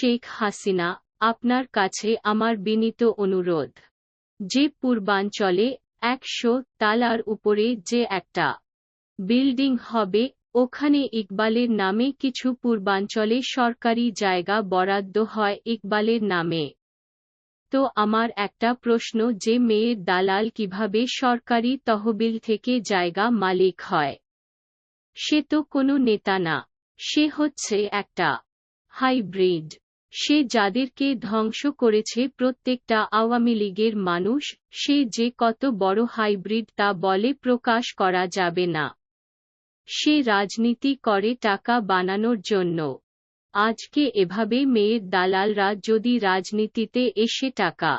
শেখ হাসিনা, আপনার কাছে আমার বিনীত অনুরোধ, যে পূর্বাঞ্চলে ১০০ তালার উপরে যে একটা বিল্ডিং হবে, ওখানে ইকবালের নামে কিছু পূর্বাঞ্চলে সরকারি জায়গা বরাদ্দ হয় ইকবালের নামে। তো আমার একটা প্রশ্ন, যে মেয়ের দালাল কিভাবে সরকারি তহবিল থেকে জায়গা মালিক হয়? সে তো কোনো নেতা না, সে হচ্ছে একটা হাইব্রিড। সে যাদেরকে ধ্বংস করেছে প্রত্যেকটা আওয়ামী লীগের মানুষ, সে যে কত বড় হাইব্রিড তা বলে প্রকাশ করা যাবে না। সে রাজনীতি করে টাকা বানানোর জন্য। আজকে এভাবে মেয়ের দালালরা যদি রাজনীতিতে এসে টাকা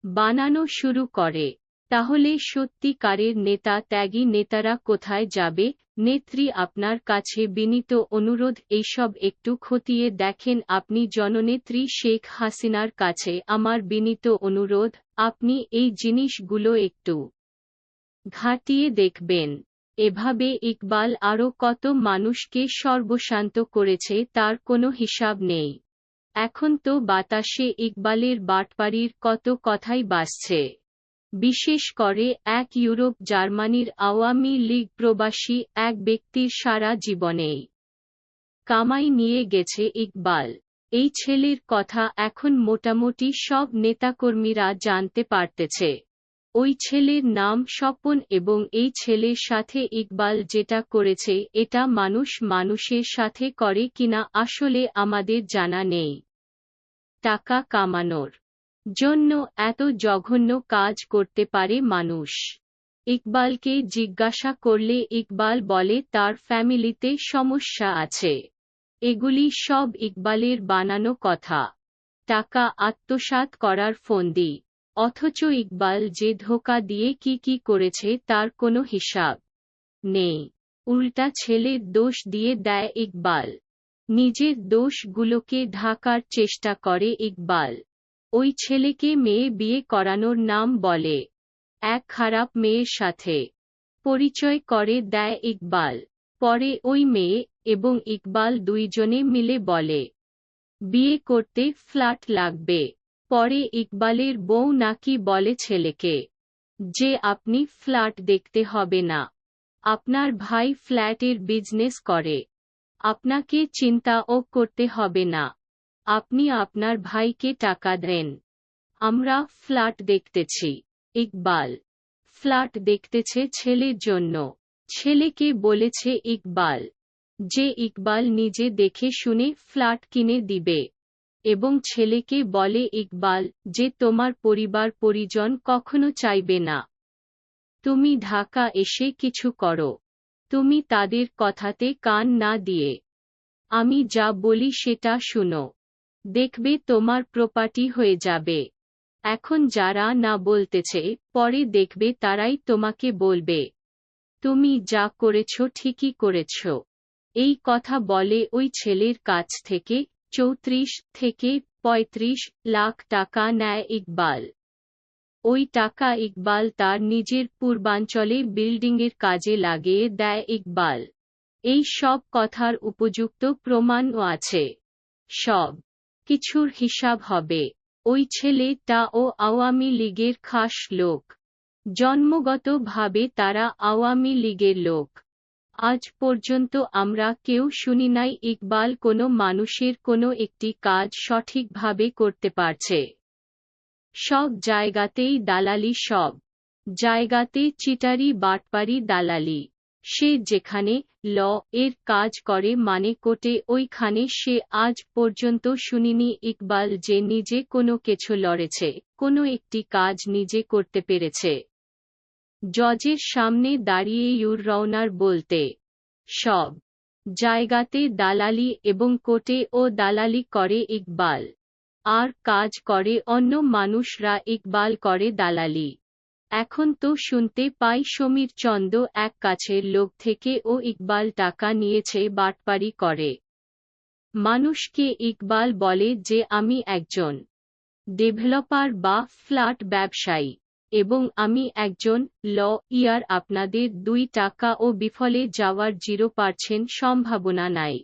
বানানো শুরু করে, তাহলে সত্যিকারের নেতা ত্যাগী নেতারা কোথায় যাবে? নেত্রী, আপনার কাছে বিনীত অনুরোধ, এইসব একটু খতিয়ে দেখেন। আপনি জননেত্রী শেখ হাসিনার কাছে আমার বিনীত অনুরোধ, আপনি এই জিনিসগুলো একটু ঘাঁটিয়ে দেখবেন। এভাবে ইকবাল আরও কত মানুষকে সর্বশান্ত করেছে তার কোনো হিসাব নেই। এখন তো বাতাসে ইকবালের বাটপাড়ির কত কথাই বাজছে, বিশেষ করে এক ইউরোপ জার্মানির আওয়ামী লীগ প্রবাসী এক ব্যক্তির সারা জীবনেই কামাই নিয়ে গেছে ইকবাল। এই ছেলের কথা এখন মোটামুটি সব নেতাকর্মীরা জানতে পারতেছে। ওই ছেলের নাম স্বপন, এবং এই ছেলের সাথে ইকবাল যেটা করেছে এটা মানুষ মানুষের সাথে করে কিনা আসলে আমাদের জানা নেই। টাকা কামানোর জন্য এত জঘন্য কাজ করতে পারে মানুষ? ইকবালকে জিজ্ঞাসা করলে ইকবাল বলে তার ফ্যামিলিতে সমস্যা আছে। এগুলি সব ইকবালের বানানো কথা, টাকা আত্মসাৎ করার ফন্দি। অথচ ইকবাল যে ধোঁকা দিয়ে কি করেছে তার কোনো হিসাব নেই। উল্টা ছেলের দোষ দিয়ে দেয় ইকবাল। নিজের দোষগুলোকে ঢাকার চেষ্টা করে ইকবাল। ওই ছেলেকে মেয়ে বিয়ে করানোর নাম বলে এক খারাপ মেয়ের সাথে পরিচয় করে দেয় ইকবাল। পরে ওই মেয়ে এবং ইকবাল দুইজনে মিলে বলে বিয়ে করতে ফ্ল্যাট লাগবে। পরে ইকবালের বউ নাকি বলে ছেলেকে যে আপনি ফ্ল্যাট দেখতে হবে না, আপনার ভাই ফ্ল্যাটের বিজনেস করে, আপনাকে চিন্তাও করতে হবে না, আপনি আপনার ভাইকে টাকা দেন, আমরা ফ্ল্যাট দেখতেছি। ইকবাল ফ্ল্যাট দেখতেছে ছেলের জন্য। ছেলেকে বলেছে ইকবাল যে ইকবাল নিজে দেখে শুনে ফ্ল্যাট কিনে দিবে, এবং ছেলেকে বলে ইকবাল যে তোমার পরিবার পরিজন কখনো চাইবে না তুমি ঢাকা এসে কিছু করো, তুমি তাদের কথাতে কান না দিয়ে আমি যা বলি সেটা শুনো, দেখবে তোমার প্রপার্টি হয়ে যাবে। এখন যারা না বলতেছে, পরে দেখবে তারাই তোমাকে বলবে তুমি যা করেছ ঠিকই করেছ। এই কথা বলে ওই ছেলের কাছ থেকে ৩৪ থেকে ৩৫ লাখ টাকা নেয় ইকবাল। ওই টাকা ইকবাল তার নিজের পূর্বাঞ্চলে বিল্ডিংয়ের কাজে লাগিয়ে দেয় ইকবাল। এই সব কথার উপযুক্ত প্রমাণও আছে। সব কিছুর হিসাব হবে। ওই ছেলেটা ও আওয়ামী লীগের খাস লোক, জন্মগতভাবে তারা আওয়ামী লীগের লোক। আজ পর্যন্ত আমরা কেউ শুনি নাই ইকবাল কোনো মানুষের কোনো একটি কাজ সঠিকভাবে করতে পারছে। সব জায়গাতেই দালালি, সব জায়গাতে চিটারি বাটপারি দালালি। সে যেখানে ল এর কাজ করে মানে কোর্টে, ওইখানে সে আজ পর্যন্ত শুনিনি ইকবাল যে নিজে কোনো কিছু লড়েছে, কোনো একটি কাজ নিজে করতে পেরেছে। জজের সামনে দাঁড়িয়ে রওনার বলতে সব জায়গাতে দালালি এবং কোর্টে ও দালালি করে ইকবাল, আর কাজ করে অন্য মানুষরা, ইকবাল করে দালালি। এখন তো শুনতে পাই সমীর চন্দ এক কাছের লোক থেকে ও ইকবাল টাকা নিয়েছে, বাটপারি করে। মানুষকে ইকবাল বলে যে আমি একজন ডেভেলপার বা ফ্ল্যাট ব্যবসায়ী, এবং আমি একজন লয়ার, আপনাদের ২ টাকা ও বিফলে যাওয়ার 0% সম্ভাবনা নাই।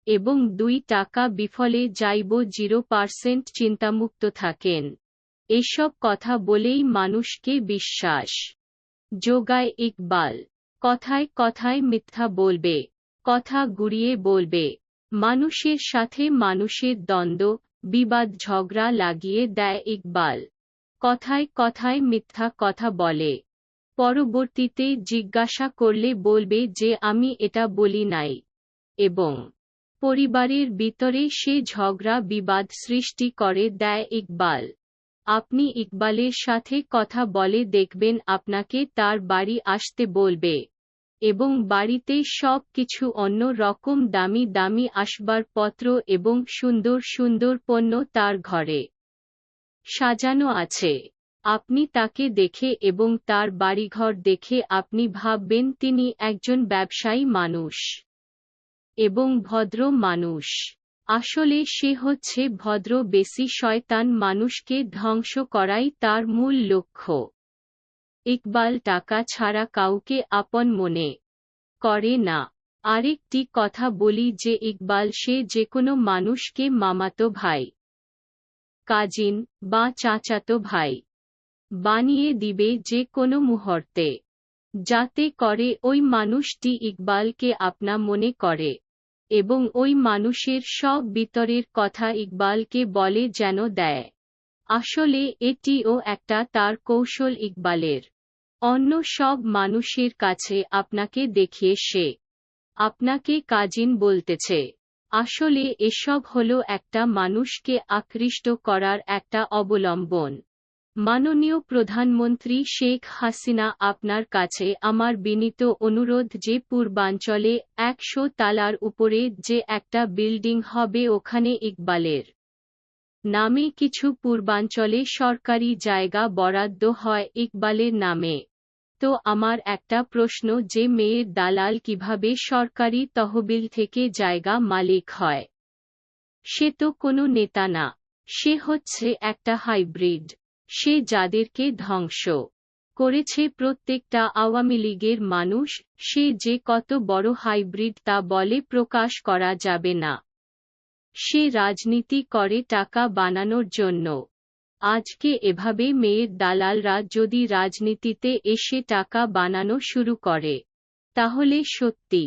এবং 2 টাকা বিফলে যাইব 0% চিন্তামুক্ত থাকেন। এসব কথা বলেই মানুষকে বিশ্বাস যোগায় ইকবাল। কথায় কথায় মিথ্যা বলবে, কথা ঘুরিয়ে বলবে, মানুষের সাথে মানুষের দ্বন্দ্ব, বিবাদ ঝগড়া লাগিয়ে দেয় ইকবাল। কথায় কথায় মিথ্যা কথা বলে, পরবর্তীতে জিজ্ঞাসা করলে বলবে যে আমি এটা বলি নাই, এবং পরিবারের ভিতরে সে ঝগড়া বিবাদ সৃষ্টি করে দেয় ইকবাল। আপনি ইকবালের সাথে কথা বলে দেখবেন আপনাকে তার বাড়ি আসতে বলবে, এবং বাড়িতে সব কিছু অন্য রকম দামি দামি আসবাবপত্র এবং সুন্দর সুন্দর পণ্য তার ঘরে সাজানো আছে। আপনি তাকে দেখে এবং তার বাড়িঘর দেখে আপনি ভাববেন তিনি একজন ব্যবসায়ী মানুষ এবং ভদ্র মানুষ। আসলে সে হচ্ছে ভদ্র, বেশি শয়তান মানুষকে ধ্বংস করাই তার মূল লক্ষ্য। ইকবাল টাকা ছাড়া কাউকে আপন মনে করে না। আরেকটি কথা বলি যে ইকবাল সে যেকোনো মানুষকে মামাতো ভাই, কাজিন বা চাচাতো ভাই বানিয়ে দিবে যে কোনো মুহূর্তে, যাতে করে ওই মানুষটি ইকবালকে আপনা মনে করে এবং ওই মানুষের সব ভিতরের কথা ইকবালকে বলে যেন দেয়। আসলে এটিও একটা তার কৌশল ইকবালের। অন্য সব মানুষের কাছে আপনাকে দেখিয়ে সে আপনাকে কাজিন বলতেছে। আসলে এসব হলো একটা মানুষকে আকৃষ্ট করার একটা অবলম্বন। মাননীয় প্রধানমন্ত্রী শেখ হাসিনা, আপনার কাছে আমার বিনীত অনুরোধ যে পূর্বাঞ্চলে 100 তালার উপরে যে একটা বিল্ডিং হবে ওখানে ইকবালের নামে কিছু পূর্বাঞ্চলে সরকারি জায়গা বরাদ্দ হয় ইকবালের নামে। তো আমার একটা প্রশ্ন, যে মেয়ের দালাল কিভাবে সরকারি তহবিল থেকে জায়গা মালিক হয়? সে তো কোনো নেতা না, সে হচ্ছে একটা হাইব্রিড। সে যাদেরকে ধ্বংস করেছে প্রত্যেকটা আওয়ামী লীগের মানুষ, সে যে কত বড় হাইব্রিড তা বলে প্রকাশ করা যাবে না। সে রাজনীতি করে টাকা বানানোর জন্য। আজকে এভাবে মেয়ের দালালরা যদি রাজনীতিতে এসে টাকা বানানো শুরু করে, তাহলে সত্যি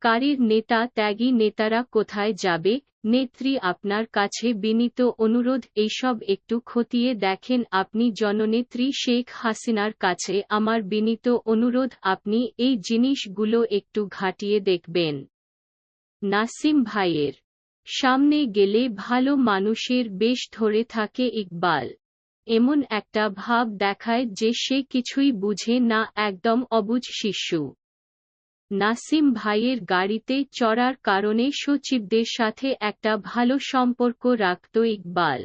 কারের নেতা ত্যাগী নেতারা কোথায় যাবে? নেত্রী, আপনার কাছে বিনীত অনুরোধ, এইসব একটু খতিয়ে দেখেন। আপনি জননেত্রী শেখ হাসিনার কাছে আমার বিনীত অনুরোধ, আপনি এই জিনিসগুলো একটু ঘাটিয়ে দেখবেন। নাসিম ভাইয়ের সামনে গেলে ভালো মানুষের বেশ ধরে থাকে ইকবাল। এমন একটা ভাব দেখায় যে সে কিছুই বুঝে না, একদম অবুঝ শিশু। নাসিম ভাইয়ের গাড়িতে চড়ার কারণে সচিবদের সাথে একটা ভালো সম্পর্ক রাখত ইকবাল।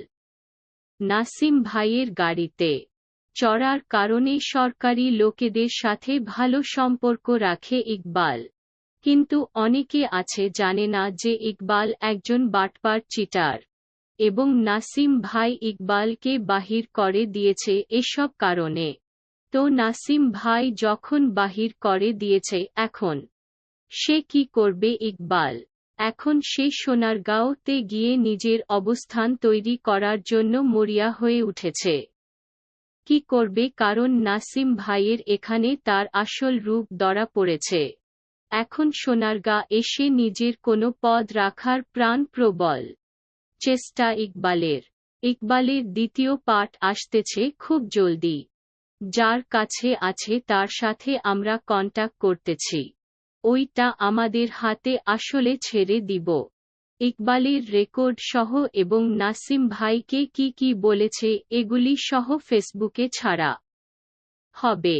নাসিম ভাইয়ের গাড়িতে চড়ার কারণে সরকারি লোকেদের সাথে ভালো সম্পর্ক রাখে ইকবাল। কিন্তু অনেকে আছে জানে না যে ইকবাল একজন বাটপার, চিটার, এবং নাসিম ভাই ইকবালকে বাহির করে দিয়েছে এসব কারণে। তো নাসিম ভাই যখন বাহির করে দিয়েছে, এখন সে কি করবে ইকবাল? এখন সে সোনারগাঁওতে গিয়ে নিজের অবস্থান তৈরি করার জন্য মরিয়া হয়ে উঠেছে। কি করবে? কারণ নাসিম ভাইয়ের এখানে তার আসল রূপ ধরা পড়েছে। এখন সোনারগাঁ এসে নিজের কোনো পদ রাখার প্রাণ প্রবল চেষ্টা ইকবালের। ইকবালের দ্বিতীয় পার্ট আসতেছে খুব জলদি। যার কাছে আছে তার সাথে আমরা কন্টাক্ট করতেছি, ওইটা আমাদের হাতে আসলে ছেড়ে দিব। ইকবালের রেকর্ড সহ এবং নাসিম ভাইকে কি কি বলেছে এগুলি সহ ফেসবুকে ছাড়া হবে।